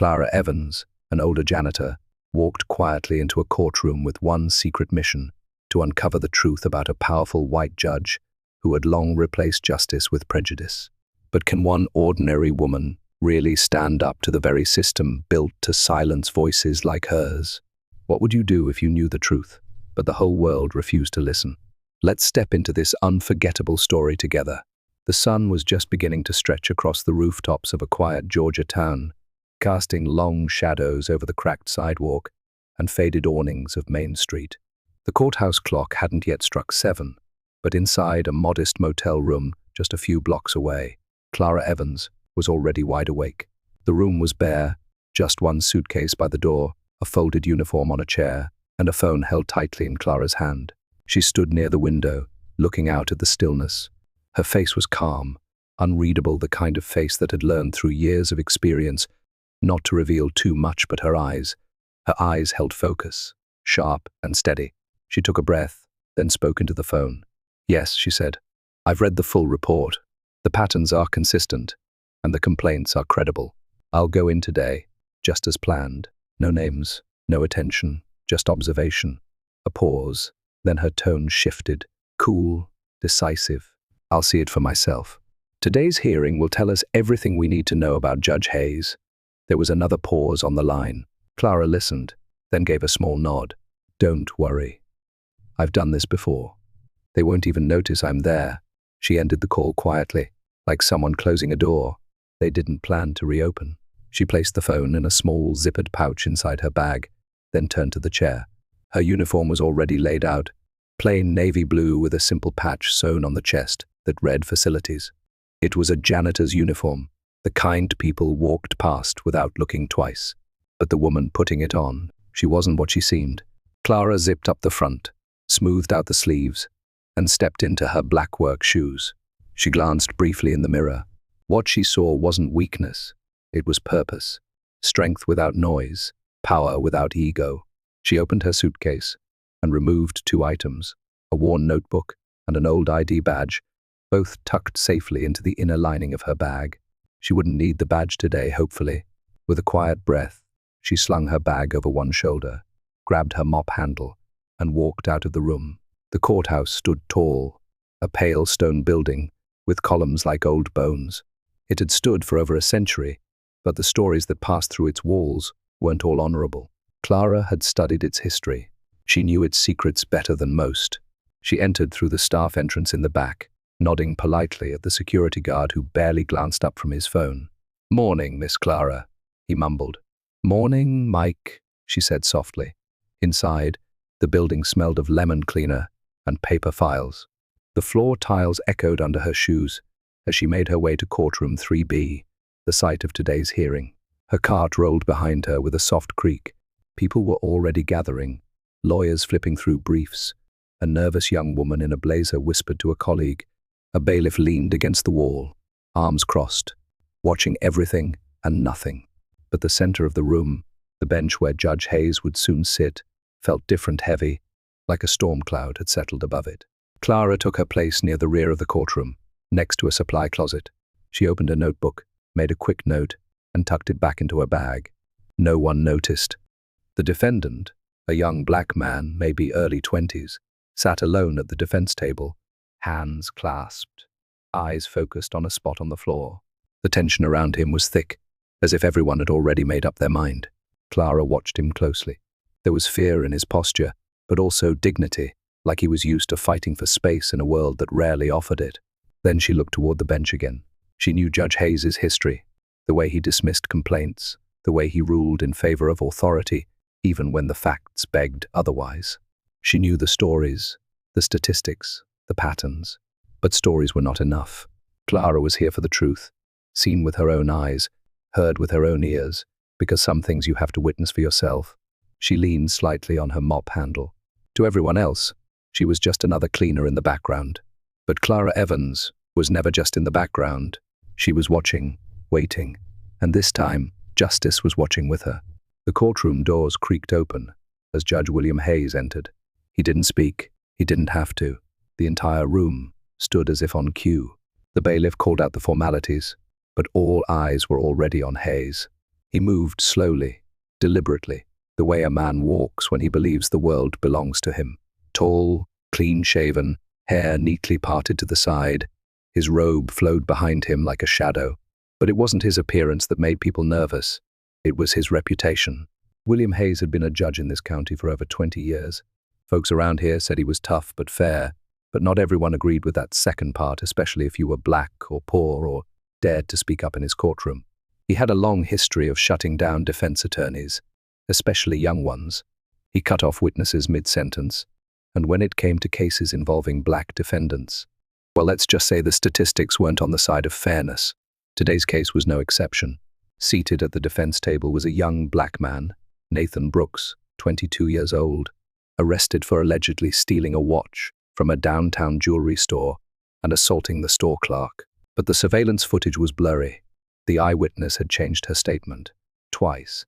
Clara Evans, an older janitor, walked quietly into a courtroom with one secret mission: to uncover the truth about a powerful white judge who had long replaced justice with prejudice. But can one ordinary woman really stand up to the very system built to silence voices like hers? What would you do if you knew the truth, but the whole world refused to listen? Let's step into this unforgettable story together. The sun was just beginning to stretch across the rooftops of a quiet Georgia town, casting long shadows over the cracked sidewalk and faded awnings of Main Street. The courthouse clock hadn't yet struck 7, but inside a modest motel room just a few blocks away, Clara Evans was already wide awake. The room was bare, just one suitcase by the door, a folded uniform on a chair, and a phone held tightly in Clara's hand. She stood near the window, looking out at the stillness. Her face was calm, unreadable, the kind of face that had learned through years of experience not to reveal too much. But her eyes held focus, sharp and steady. She took a breath, then spoke into the phone. "Yes," she said. "I've read the full report. The patterns are consistent, and the complaints are credible. I'll go in today, just as planned. No names, no attention, just observation." A pause, then her tone shifted, cool, decisive. "I'll see it for myself. Today's hearing will tell us everything we need to know about Judge Hayes." There was another pause on the line. Clara listened, then gave a small nod. "Don't worry. I've done this before. They won't even notice I'm there." She ended the call quietly, like someone closing a door they didn't plan to reopen. She placed the phone in a small zippered pouch inside her bag, then turned to the chair. Her uniform was already laid out, plain navy blue with a simple patch sewn on the chest that read Facilities. It was a janitor's uniform, the kind people walked past without looking twice. But the woman putting it on, she wasn't what she seemed. Clara zipped up the front, smoothed out the sleeves, and stepped into her black work shoes. She glanced briefly in the mirror. What she saw wasn't weakness. It was purpose. Strength without noise, power without ego. She opened her suitcase and removed 2 items, a worn notebook and an old ID badge, both tucked safely into the inner lining of her bag. She wouldn't need the badge today, hopefully. With a quiet breath, she slung her bag over one shoulder, grabbed her mop handle, and walked out of the room. The courthouse stood tall, a pale stone building with columns like old bones. It had stood for over a century, but the stories that passed through its walls weren't all honorable. Clara had studied its history. She knew its secrets better than most. She entered through the staff entrance in the back, nodding politely at the security guard who barely glanced up from his phone. "Morning, Miss Clara," he mumbled. "Morning, Mike," she said softly. Inside, the building smelled of lemon cleaner and paper files. The floor tiles echoed under her shoes as she made her way to courtroom 3B, the site of today's hearing. Her cart rolled behind her with a soft creak. People were already gathering, lawyers flipping through briefs. A nervous young woman in a blazer whispered to a colleague. A bailiff leaned against the wall, arms crossed, watching everything and nothing. But the center of the room, the bench where Judge Hayes would soon sit, felt different, heavy, like a storm cloud had settled above it. Clara took her place near the rear of the courtroom, next to a supply closet. She opened a notebook, made a quick note, and tucked it back into her bag. No one noticed. The defendant, a young black man, maybe early 20s, sat alone at the defense table, hands clasped, eyes focused on a spot on the floor. The tension around him was thick, as if everyone had already made up their mind. Clara watched him closely. There was fear in his posture, but also dignity, like he was used to fighting for space in a world that rarely offered it. Then she looked toward the bench again. She knew Judge Hayes's history, the way he dismissed complaints, the way he ruled in favor of authority, even when the facts begged otherwise. She knew the stories, the statistics, the patterns, but stories were not enough. Clara was here for the truth, seen with her own eyes, heard with her own ears, because some things you have to witness for yourself. She leaned slightly on her mop handle. To everyone else, she was just another cleaner in the background. But Clara Evans was never just in the background. She was watching, waiting, and this time, justice was watching with her. The courtroom doors creaked open as Judge William Hayes entered. He didn't speak. He didn't have to. The entire room stood as if on cue. The bailiff called out the formalities, but all eyes were already on Hayes. He moved slowly, deliberately, the way a man walks when he believes the world belongs to him. Tall, clean-shaven, hair neatly parted to the side. His robe flowed behind him like a shadow. But it wasn't his appearance that made people nervous. It was his reputation. William Hayes had been a judge in this county for over 20 years. Folks around here said he was tough but fair, but not everyone agreed with that second part, especially if you were black or poor or dared to speak up in his courtroom. He had a long history of shutting down defense attorneys, especially young ones. He cut off witnesses mid-sentence, and when it came to cases involving black defendants, well, let's just say the statistics weren't on the side of fairness. Today's case was no exception. Seated at the defense table was a young black man, Nathan Brooks, 22 years old, arrested for allegedly stealing a watch from a downtown jewelry store and assaulting the store clerk. But the surveillance footage was blurry. The eyewitness had changed her statement twice.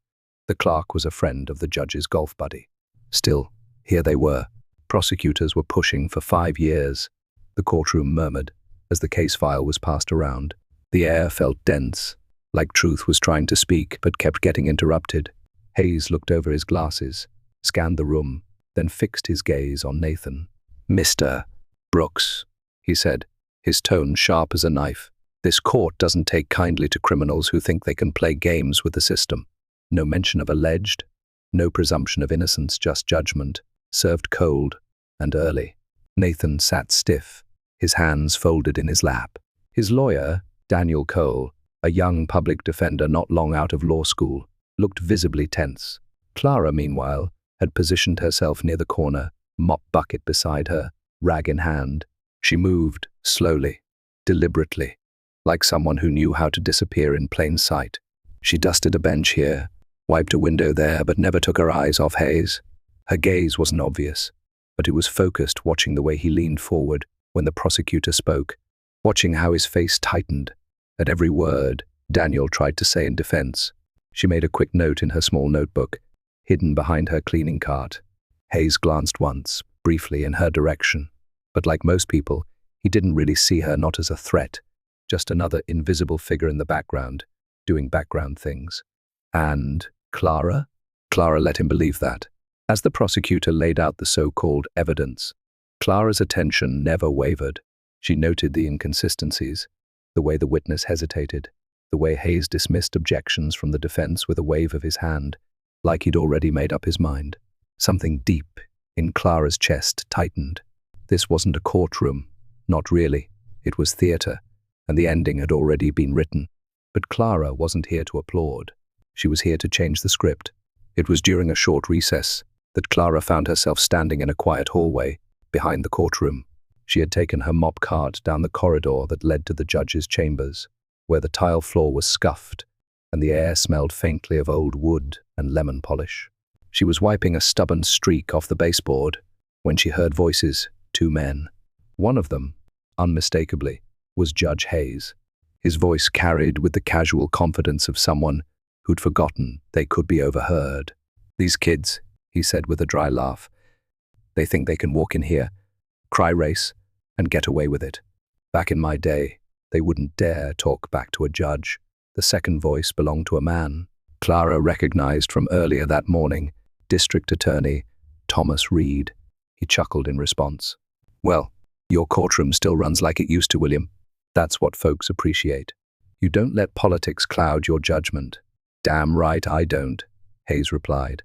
The clerk was a friend of the judge's golf buddy. Still, here they were. Prosecutors were pushing for 5 years. The courtroom murmured as the case file was passed around. The air felt dense, like truth was trying to speak but kept getting interrupted. Hayes looked over his glasses, scanned the room, then fixed his gaze on Nathan. "Mr. Brooks," he said, his tone sharp as a knife. "This court doesn't take kindly to criminals who think they can play games with the system." No mention of alleged, no presumption of innocence, just judgment, served cold and early. Nathan sat stiff, his hands folded in his lap. His lawyer, Daniel Cole, a young public defender not long out of law school, looked visibly tense. Clara, meanwhile, had positioned herself near the corner, mop bucket beside her, rag in hand. She moved, slowly, deliberately, like someone who knew how to disappear in plain sight. She dusted a bench here, wiped a window there, but never took her eyes off Hayes. Her gaze wasn't obvious, but it was focused, watching the way he leaned forward when the prosecutor spoke, watching how his face tightened at every word Daniel tried to say in defense. She made a quick note in her small notebook, hidden behind her cleaning cart. Hayes glanced once, briefly, in her direction, but like most people, he didn't really see her, not as a threat, just another invisible figure in the background, doing background things. And Clara? Clara let him believe that. As the prosecutor laid out the so-called evidence, Clara's attention never wavered. She noted the inconsistencies, the way the witness hesitated, the way Hayes dismissed objections from the defense with a wave of his hand, like he'd already made up his mind. Something deep in Clara's chest tightened. This wasn't a courtroom, not really. It was theater, and the ending had already been written. But Clara wasn't here to applaud. She was here to change the script. It was during a short recess that Clara found herself standing in a quiet hallway behind the courtroom. She had taken her mop cart down the corridor that led to the judge's chambers, where the tile floor was scuffed and the air smelled faintly of old wood and lemon polish. She was wiping a stubborn streak off the baseboard when she heard voices, 2 men. One of them, unmistakably, was Judge Hayes. His voice carried with the casual confidence of someone who'd forgotten they could be overheard. "These kids," he said with a dry laugh, "they think they can walk in here, cry race, and get away with it. Back in my day, they wouldn't dare talk back to a judge." The second voice belonged to a man Clara recognized from earlier that morning, District Attorney Thomas Reed. He chuckled in response. "Well, your courtroom still runs like it used to, William. That's what folks appreciate. You don't let politics cloud your judgment." "Damn right I don't," Hayes replied.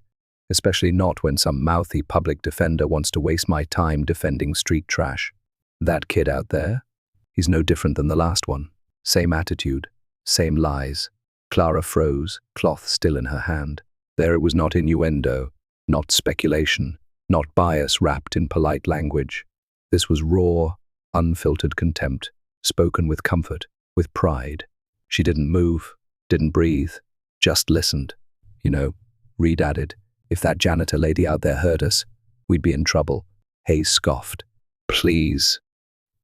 "Especially not when some mouthy public defender wants to waste my time defending street trash. That kid out there? He's no different than the last one. Same attitude, same lies." Clara froze, cloth still in her hand. There it was, not innuendo, not speculation, not bias wrapped in polite language. This was raw, unfiltered contempt, spoken with comfort, with pride. She didn't move, didn't breathe, just listened. "You know," Reed added, "if that janitor lady out there heard us, we'd be in trouble." Hayes scoffed. "Please.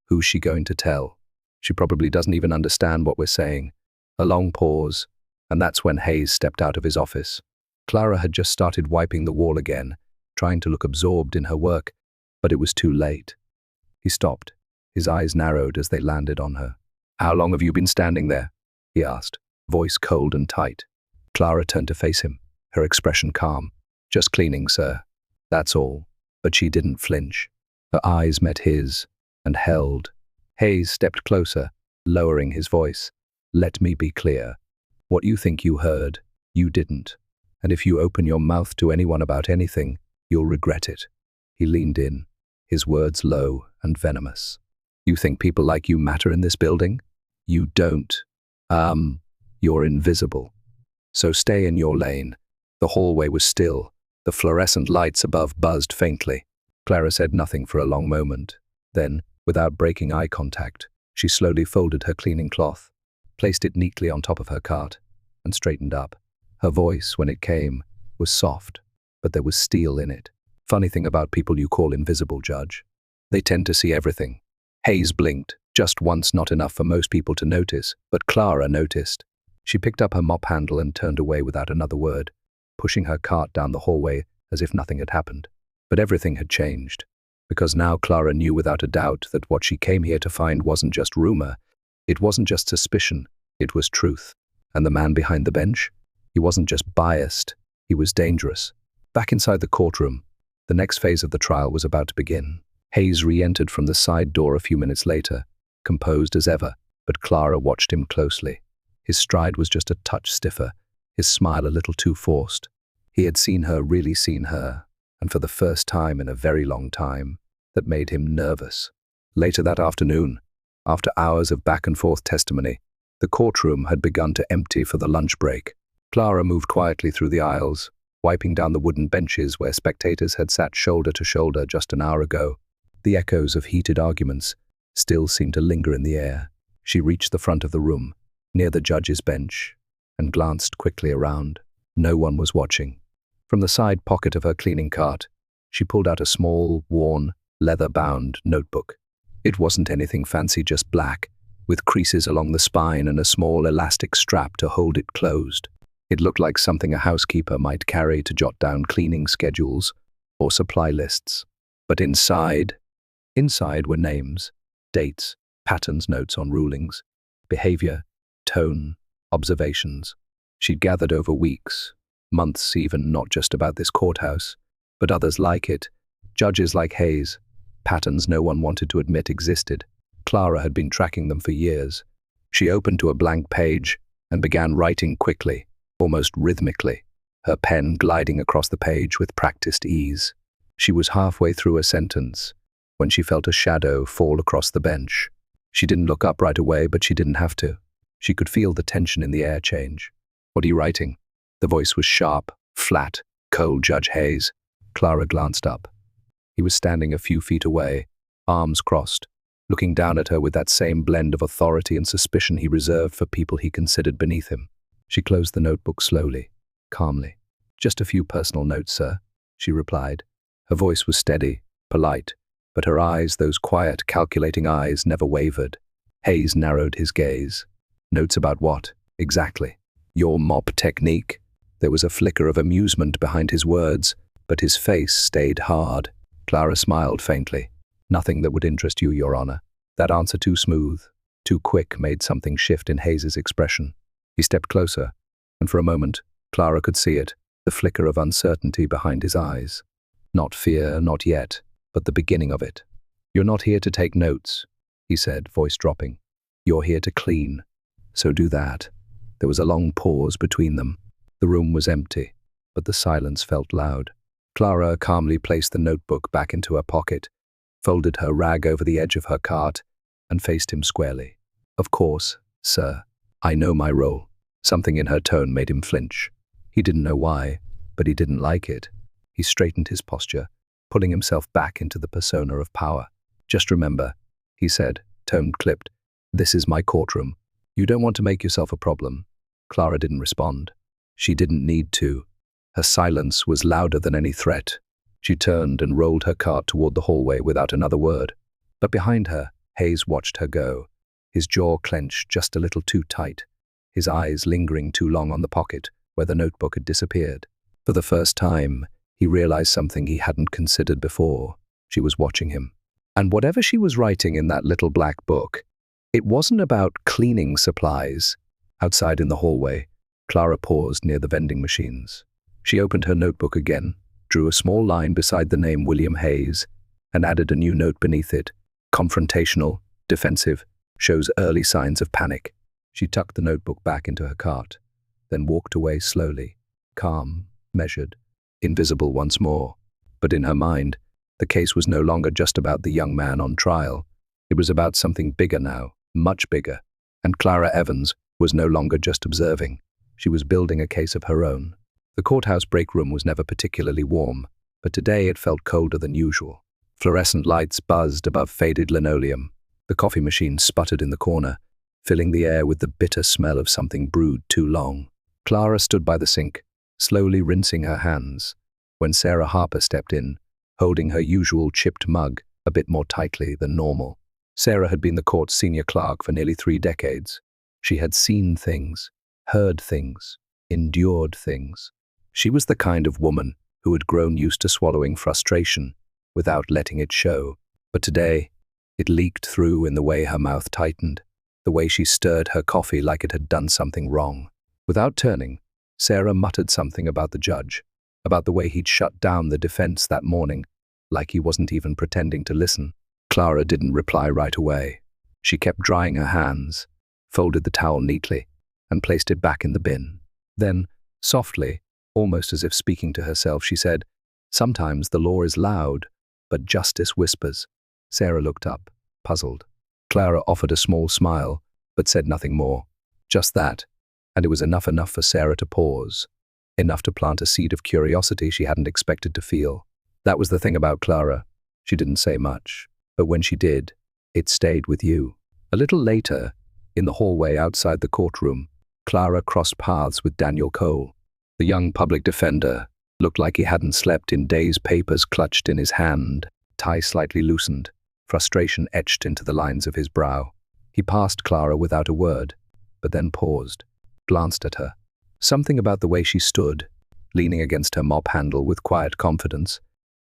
Who's she going to tell? She probably doesn't even understand what we're saying." A long pause, and that's when Hayes stepped out of his office. Clara had just started wiping the wall again, trying to look absorbed in her work, but it was too late. He stopped, his eyes narrowed as they landed on her. "How long have you been standing there?" he asked, voice cold and tight. Clara turned to face him, her expression calm. "Just cleaning, sir. That's all." But she didn't flinch. Her eyes met his and held. Hayes stepped closer, lowering his voice. "Let me be clear. What you think you heard, you didn't. And if you open your mouth to anyone about anything, you'll regret it." He leaned in, his words low and venomous. "You think people like you matter in this building? You don't. You're invisible. So stay in your lane." The hallway was still. The fluorescent lights above buzzed faintly. Clara said nothing for a long moment. Then, without breaking eye contact, she slowly folded her cleaning cloth, placed it neatly on top of her cart, and straightened up. Her voice, when it came, was soft, but there was steel in it. "Funny thing about people you call invisible, Judge. They tend to see everything." Hayes blinked, just once, not enough for most people to notice, but Clara noticed. She picked up her mop handle and turned away without another word, pushing her cart down the hallway as if nothing had happened. But everything had changed, because now Clara knew without a doubt that what she came here to find wasn't just rumor, it wasn't just suspicion, it was truth. And the man behind the bench? He wasn't just biased, he was dangerous. Back inside the courtroom, the next phase of the trial was about to begin. Hayes re-entered from the side door a few minutes later, composed as ever, but Clara watched him closely. His stride was just a touch stiffer, his smile a little too forced. He had seen her, really seen her, and for the first time in a very long time, that made him nervous. Later that afternoon, after hours of back-and-forth testimony, the courtroom had begun to empty for the lunch break. Clara moved quietly through the aisles, wiping down the wooden benches where spectators had sat shoulder to shoulder just an hour ago. The echoes of heated arguments still seemed to linger in the air. She reached the front of the room, near the judge's bench, and glanced quickly around. No one was watching. From the side pocket of her cleaning cart, she pulled out a small, worn, leather-bound notebook. It wasn't anything fancy, just black, with creases along the spine and a small elastic strap to hold it closed. It looked like something a housekeeper might carry to jot down cleaning schedules or supply lists. But inside were names, dates, patterns, notes on rulings, behavior, tone, observations. She'd gathered over weeks, months even, not just about this courthouse, but others like it, judges like Hayes, patterns no one wanted to admit existed. Clara had been tracking them for years. She opened to a blank page and began writing quickly, almost rhythmically, her pen gliding across the page with practiced ease. She was halfway through a sentence when she felt a shadow fall across the bench. She didn't look up right away, but she didn't have to. She could feel the tension in the air change. "What are you writing?" The voice was sharp, flat, cold. Judge Hayes. Clara glanced up. He was standing a few feet away, arms crossed, looking down at her with that same blend of authority and suspicion he reserved for people he considered beneath him. She closed the notebook slowly, calmly. "Just a few personal notes, sir," she replied. Her voice was steady, polite, but her eyes, those quiet, calculating eyes, never wavered. Hayes narrowed his gaze. "Notes about what, exactly?" "Your mop technique." There was a flicker of amusement behind his words, but his face stayed hard. Clara smiled faintly. "Nothing that would interest you, Your Honor." That answer, too smooth, too quick, made something shift in Hayes's expression. He stepped closer, and for a moment, Clara could see it, the flicker of uncertainty behind his eyes. Not fear, not yet, but the beginning of it. "You're not here to take notes," he said, voice dropping. "You're here to clean. So do that." There was a long pause between them. The room was empty, but the silence felt loud. Clara calmly placed the notebook back into her pocket, folded her rag over the edge of her cart, and faced him squarely. "Of course, sir. I know my role." Something in her tone made him flinch. He didn't know why, but he didn't like it. He straightened his posture, pulling himself back into the persona of power. "Just remember," he said, tone clipped, "this is my courtroom. You don't want to make yourself a problem." Clara didn't respond. She didn't need to. Her silence was louder than any threat. She turned and rolled her cart toward the hallway without another word. But behind her, Hayes watched her go, his jaw clenched just a little too tight, his eyes lingering too long on the pocket where the notebook had disappeared. For the first time, he realized something he hadn't considered before. She was watching him. And whatever she was writing in that little black book, it wasn't about cleaning supplies outside in the hallway. Clara paused near the vending machines. She opened her notebook again, drew a small line beside the name William Hayes, and added a new note beneath it. Confrontational, defensive, shows early signs of panic. She tucked the notebook back into her cart, then walked away slowly, calm, measured, invisible once more. But in her mind, the case was no longer just about the young man on trial. It was about something bigger now, much bigger. And Clara Evans was no longer just observing. She was building a case of her own. The courthouse break room was never particularly warm, but today it felt colder than usual. Fluorescent lights buzzed above faded linoleum. The coffee machine sputtered in the corner, filling the air with the bitter smell of something brewed too long. Clara stood by the sink, slowly rinsing her hands, when Sarah Harper stepped in, holding her usual chipped mug a bit more tightly than normal. Sarah had been the court's senior clerk for nearly 3 decades. She had seen things, heard things, endured things. She was the kind of woman who had grown used to swallowing frustration without letting it show. But today, it leaked through in the way her mouth tightened, the way she stirred her coffee like it had done something wrong. Without turning, Sarah muttered something about the judge, about the way he'd shut down the defense that morning, like he wasn't even pretending to listen. Clara didn't reply right away. She kept drying her hands, folded the towel neatly, and placed it back in the bin. Then, softly, almost as if speaking to herself, she said, "Sometimes the law is loud, but justice whispers." Sarah looked up, puzzled. Clara offered a small smile, but said nothing more. Just that, and it was enough for Sarah to pause, enough to plant a seed of curiosity she hadn't expected to feel. That was the thing about Clara. She didn't say much, but when she did, it stayed with you. A little later, in the hallway outside the courtroom, Clara crossed paths with Daniel Cole. The young public defender looked like he hadn't slept in days, papers clutched in his hand, tie slightly loosened, frustration etched into the lines of his brow. He passed Clara without a word, but then paused, glanced at her. Something about the way she stood, leaning against her mop handle with quiet confidence,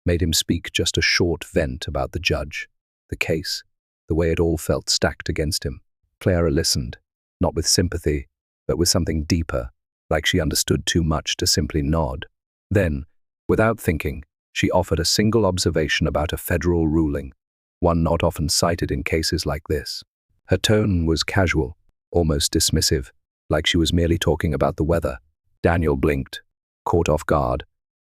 made him speak just a short vent about the judge, the case, the way it all felt stacked against him. Clara listened, not with sympathy, but with something deeper, like she understood too much to simply nod. Then, without thinking, she offered a single observation about a federal ruling, one not often cited in cases like this. Her tone was casual, almost dismissive, like she was merely talking about the weather. Daniel blinked, caught off guard,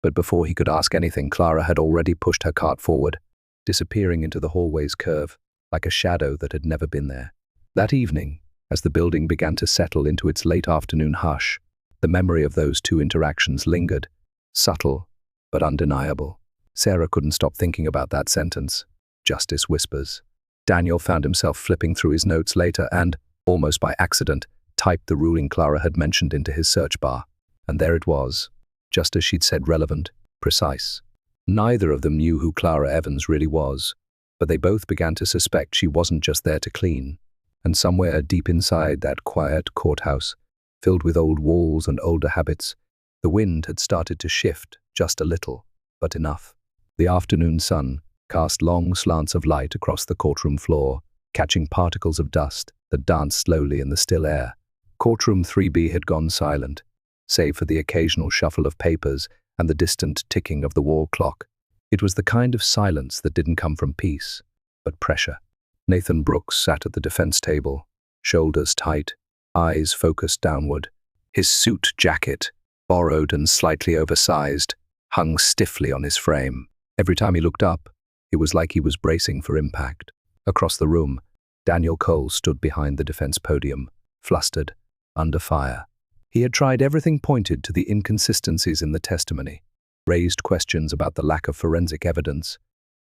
but before he could ask anything, Clara had already pushed her cart forward, disappearing into the hallway's curve, like a shadow that had never been there. That evening, as the building began to settle into its late afternoon hush, the memory of those 2 interactions lingered, subtle but undeniable. Sarah couldn't stop thinking about that sentence. Justice whispers. Daniel found himself flipping through his notes later and, almost by accident, typed the ruling Clara had mentioned into his search bar. And there it was, just as she'd said, relevant, precise. Neither of them knew who Clara Evans really was, but they both began to suspect she wasn't just there to clean. And somewhere deep inside that quiet courthouse, filled with old walls and older habits, the wind had started to shift just a little, but enough. The afternoon sun cast long slants of light across the courtroom floor, catching particles of dust that danced slowly in the still air. Courtroom 3B had gone silent, save for the occasional shuffle of papers and the distant ticking of the wall clock. It was the kind of silence that didn't come from peace, but pressure. Nathan Brooks sat at the defense table, shoulders tight, eyes focused downward. His suit jacket, borrowed and slightly oversized, hung stiffly on his frame. Every time he looked up, it was like he was bracing for impact. Across the room, Daniel Cole stood behind the defense podium, flustered, under fire. He had tried everything pointed to the inconsistencies in the testimony, raised questions about the lack of forensic evidence,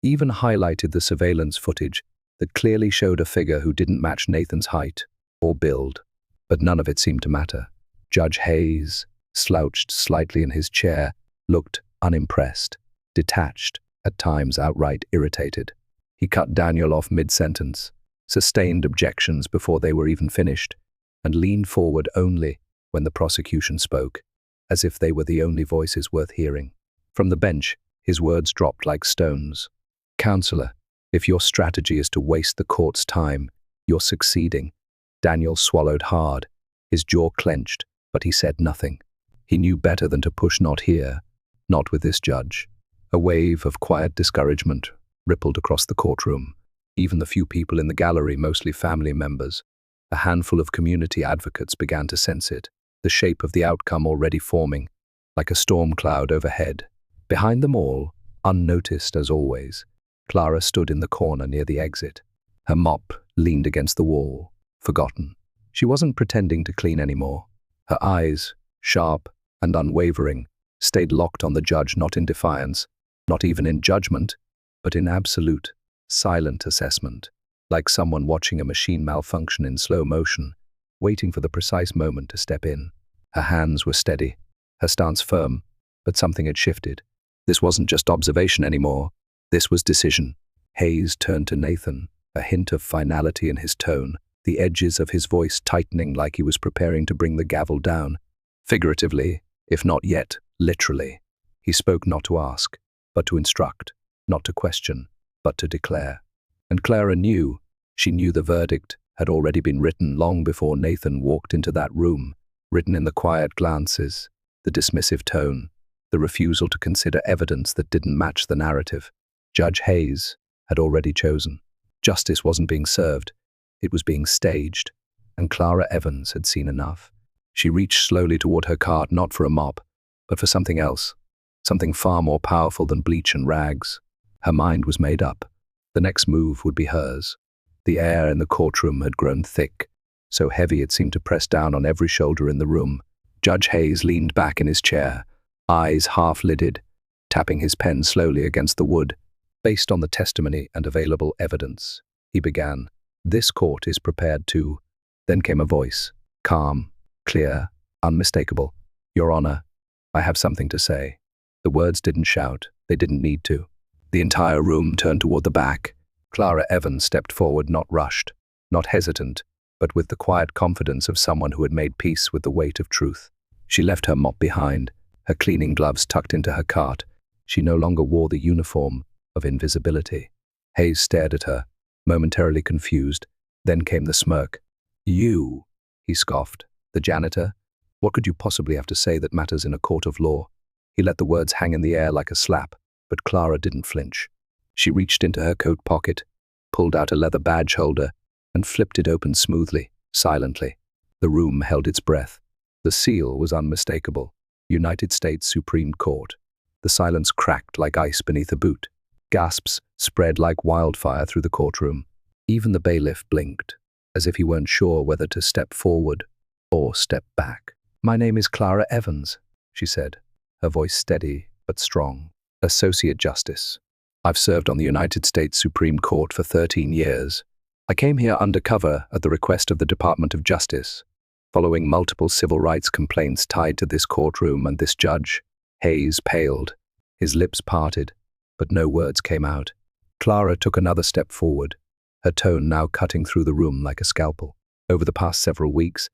even highlighted the surveillance footage that clearly showed a figure who didn't match Nathan's height or build. But none of it seemed to matter. Judge Hayes, slouched slightly in his chair, looked unimpressed, detached, at times outright irritated. He cut Daniel off mid-sentence, sustained objections before they were even finished, and leaned forward only when the prosecution spoke, as if they were the only voices worth hearing. From the bench, his words dropped like stones. "Counselor, if your strategy is to waste the court's time, you're succeeding." Daniel swallowed hard, his jaw clenched, but he said nothing. He knew better than to push not here, not with this judge. A wave of quiet discouragement rippled across the courtroom. Even the few people in the gallery, mostly family members, a handful of community advocates, began to sense it, the shape of the outcome already forming, like a storm cloud overhead. Behind them all, unnoticed as always, Clara stood in the corner near the exit. Her mop leaned against the wall, forgotten. She wasn't pretending to clean anymore. Her eyes, sharp and unwavering, stayed locked on the judge, not in defiance, not even in judgment, but in absolute, silent assessment, like someone watching a machine malfunction in slow motion, waiting for the precise moment to step in. Her hands were steady, her stance firm, but something had shifted. This wasn't just observation anymore. This was decision. Hayes turned to Nathan, a hint of finality in his tone, the edges of his voice tightening like he was preparing to bring the gavel down. Figuratively, if not yet literally, he spoke not to ask, but to instruct, not to question, but to declare. And Clara knew, she knew the verdict had already been written long before Nathan walked into that room, written in the quiet glances, the dismissive tone, the refusal to consider evidence that didn't match the narrative. Judge Hayes had already chosen. Justice wasn't being served, it was being staged, and Clara Evans had seen enough. She reached slowly toward her cart, not for a mop, but for something else, something far more powerful than bleach and rags. Her mind was made up. The next move would be hers. The air in the courtroom had grown thick, so heavy it seemed to press down on every shoulder in the room. Judge Hayes leaned back in his chair, eyes half-lidded, tapping his pen slowly against the wood. Based on the testimony and available evidence, he began, "This court is prepared to..." Then came a voice, calm, clear, unmistakable. "Your Honor, I have something to say." The words didn't shout, they didn't need to. The entire room turned toward the back. Clara Evans stepped forward, not rushed, not hesitant, but with the quiet confidence of someone who had made peace with the weight of truth. She left her mop behind, her cleaning gloves tucked into her cart. She no longer wore the uniform of invisibility. Hayes stared at her, momentarily confused. Then came the smirk. "You," he scoffed. "The janitor? What could you possibly have to say that matters in a court of law?" He let the words hang in the air like a slap, but Clara didn't flinch. She reached into her coat pocket, pulled out a leather badge holder, and flipped it open smoothly, silently. The room held its breath. The seal was unmistakable. United States Supreme Court. The silence cracked like ice beneath a boot. Gasps spread like wildfire through the courtroom. Even the bailiff blinked, as if he weren't sure whether to step forward or step back. "My name is Clara Evans," she said, her voice steady but strong. "Associate Justice. I've served on the United States Supreme Court for 13 years. I came here undercover at the request of the Department of Justice, following multiple civil rights complaints tied to this courtroom and this judge." Hayes paled, his lips parted, but no words came out. Clara took another step forward, her tone now cutting through the room like a scalpel. "Over the past several weeks,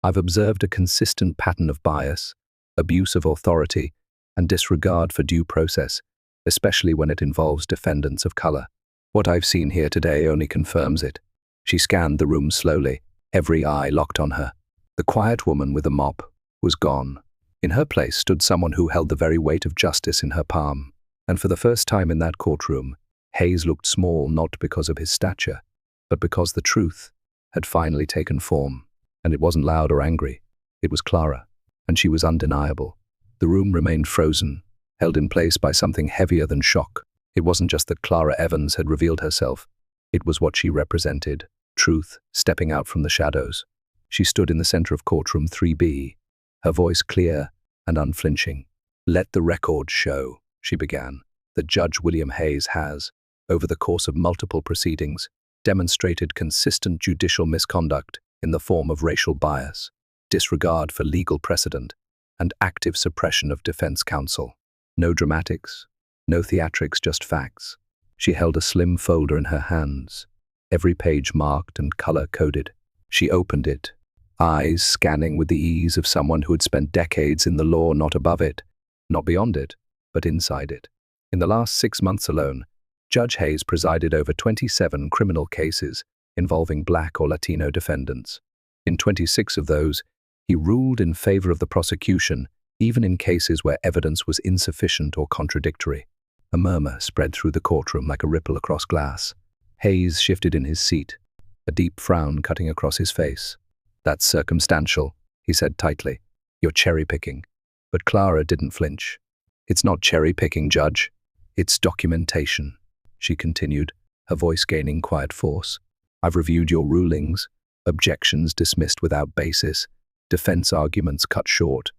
I've observed a consistent pattern of bias, abuse of authority, and disregard for due process, especially when it involves defendants of color. What I've seen here today only confirms it." She scanned the room slowly, every eye locked on her. The quiet woman with the mop was gone. In her place stood someone who held the very weight of justice in her palm. And for the first time in that courtroom, Hayes looked small not because of his stature, but because the truth had finally taken form. And it wasn't loud or angry. It was Clara, and she was undeniable. The room remained frozen, held in place by something heavier than shock. It wasn't just that Clara Evans had revealed herself. It was what she represented, truth stepping out from the shadows. She stood in the center of courtroom 3B, her voice clear and unflinching. "Let the record show," she began, "that Judge William Hayes has, over the course of multiple proceedings, demonstrated consistent judicial misconduct in the form of racial bias, disregard for legal precedent, and active suppression of defense counsel. No dramatics, no theatrics, just facts." She held a slim folder in her hands, every page marked and color-coded. She opened it, eyes scanning with the ease of someone who had spent decades in the law, not above it, not beyond it, but inside it. In the last 6 months alone, Judge Hayes presided over 27 criminal cases involving Black or Latino defendants. In 26 of those, He ruled in favor of the prosecution, even in cases where evidence was insufficient or contradictory. A murmur spread through the courtroom like a ripple across glass. Hayes shifted in his seat, a deep frown cutting across his face. "That's circumstantial," he said tightly. "You're cherry-picking." But Clara didn't flinch. "It's not cherry-picking, Judge. It's documentation," she continued, her voice gaining quiet force. "I've reviewed your rulings, objections dismissed without basis, defense arguments cut short.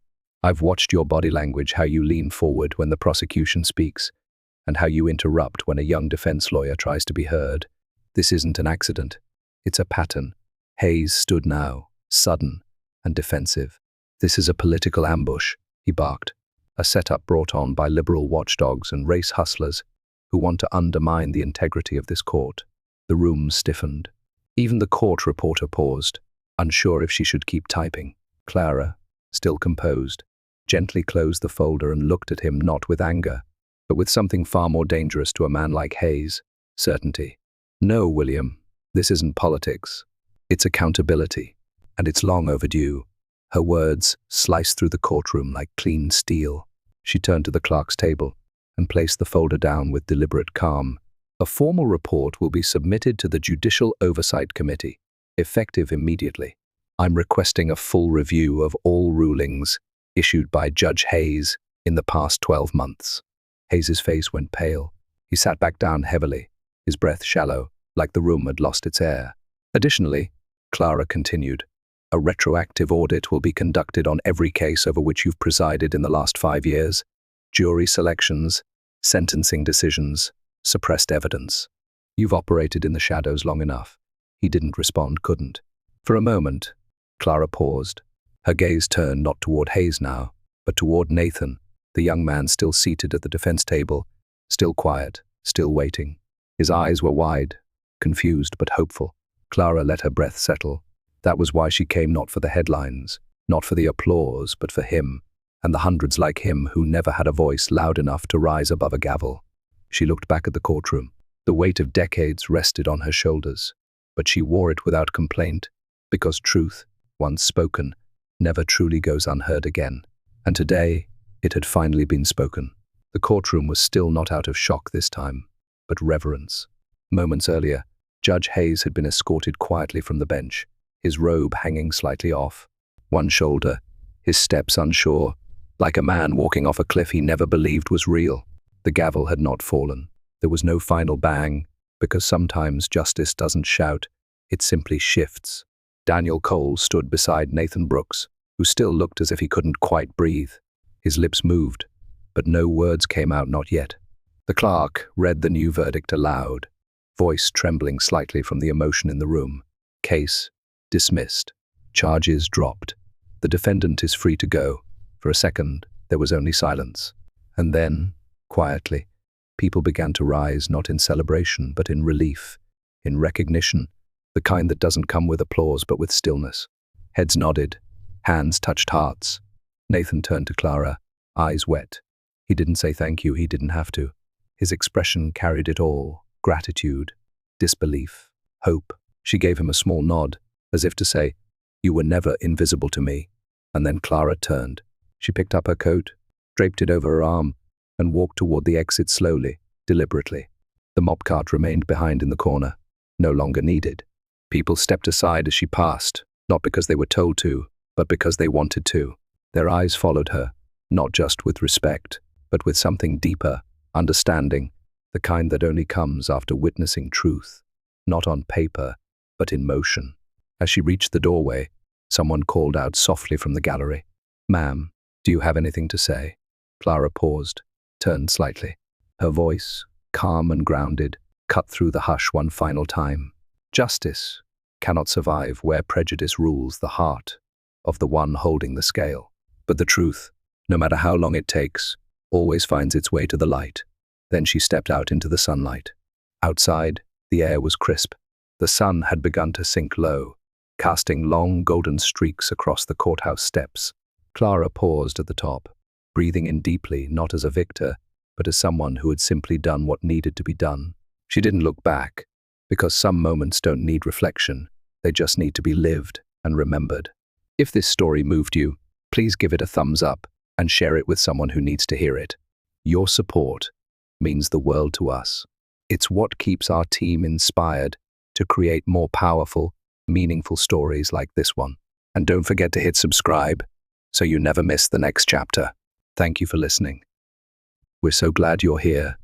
I've watched your body language, how you lean forward when the prosecution speaks, and how you interrupt when a young defense lawyer tries to be heard. This isn't an accident. It's a pattern." Hayes stood now, sudden and defensive. "This is a political ambush," he barked, "a setup brought on by liberal watchdogs and race hustlers who want to undermine the integrity of this court." The room stiffened. Even the court reporter paused, unsure if she should keep typing. Clara, still composed, gently closed the folder and looked at him not with anger, but with something far more dangerous to a man like Hayes: certainty. "No, William, this isn't politics. It's accountability, and it's long overdue." Her words sliced through the courtroom like clean steel. She turned to the clerk's table and placed the folder down with deliberate calm. "A formal report will be submitted to the Judicial Oversight Committee, effective immediately. I'm requesting a full review of all rulings issued by Judge Hayes in the past 12 months. Hayes's face went pale. He sat back down heavily, his breath shallow, like the room had lost its air. "Additionally," Clara continued, "a retroactive audit will be conducted on every case over which you've presided in the last 5 years. Jury selections, sentencing decisions, suppressed evidence. You've operated in the shadows long enough." He didn't respond, couldn't. For a moment, Clara paused. Her gaze turned not toward Hayes now, but toward Nathan, the young man still seated at the defense table, still quiet, still waiting. His eyes were wide, confused but hopeful. Clara let her breath settle. That was why she came, not for the headlines, not for the applause, but for him, and the hundreds like him who never had a voice loud enough to rise above a gavel. She looked back at the courtroom. The weight of decades rested on her shoulders, but she wore it without complaint, because truth, once spoken, never truly goes unheard again. And today, it had finally been spoken. The courtroom was still not out of shock this time, but reverence. Moments earlier, Judge Hayes had been escorted quietly from the bench, his robe hanging slightly off, one shoulder, his steps unsure, like a man walking off a cliff he never believed was real. The gavel had not fallen. There was no final bang, because sometimes justice doesn't shout, it simply shifts. Daniel Cole stood beside Nathan Brooks, who still looked as if he couldn't quite breathe. His lips moved, but no words came out, not yet. The clerk read the new verdict aloud, voice trembling slightly from the emotion in the room. "Case dismissed. Charges dropped. The defendant is free to go." For a second, there was only silence. And then, quietly, people began to rise, not in celebration, but in relief, in recognition, the kind that doesn't come with applause but with stillness. Heads nodded, hands touched hearts. Nathan turned to Clara, eyes wet. He didn't say thank you, he didn't have to. His expression carried it all: gratitude, disbelief, hope. She gave him a small nod, as if to say, "You were never invisible to me." And then Clara turned. She picked up her coat, draped it over her arm, and walked toward the exit slowly, deliberately. The mop cart remained behind in the corner, no longer needed. People stepped aside as she passed, not because they were told to, but because they wanted to. Their eyes followed her, not just with respect, but with something deeper, understanding, the kind that only comes after witnessing truth, not on paper, but in motion. As she reached the doorway, someone called out softly from the gallery, "Ma'am, do you have anything to say?" Clara paused, turned slightly. Her voice, calm and grounded, cut through the hush one final time. "Justice cannot survive where prejudice rules the heart of the one holding the scale. But the truth, no matter how long it takes, always finds its way to the light." Then she stepped out into the sunlight. Outside, the air was crisp. The sun had begun to sink low, casting long golden streaks across the courthouse steps. Clara paused at the top, breathing in deeply, not as a victor, but as someone who had simply done what needed to be done. She didn't look back, because some moments don't need reflection, they just need to be lived and remembered. If this story moved you, please give it a thumbs up and share it with someone who needs to hear it. Your support means the world to us. It's what keeps our team inspired to create more powerful, meaningful stories like this one. And don't forget to hit subscribe so you never miss the next chapter. Thank you for listening. We're so glad you're here.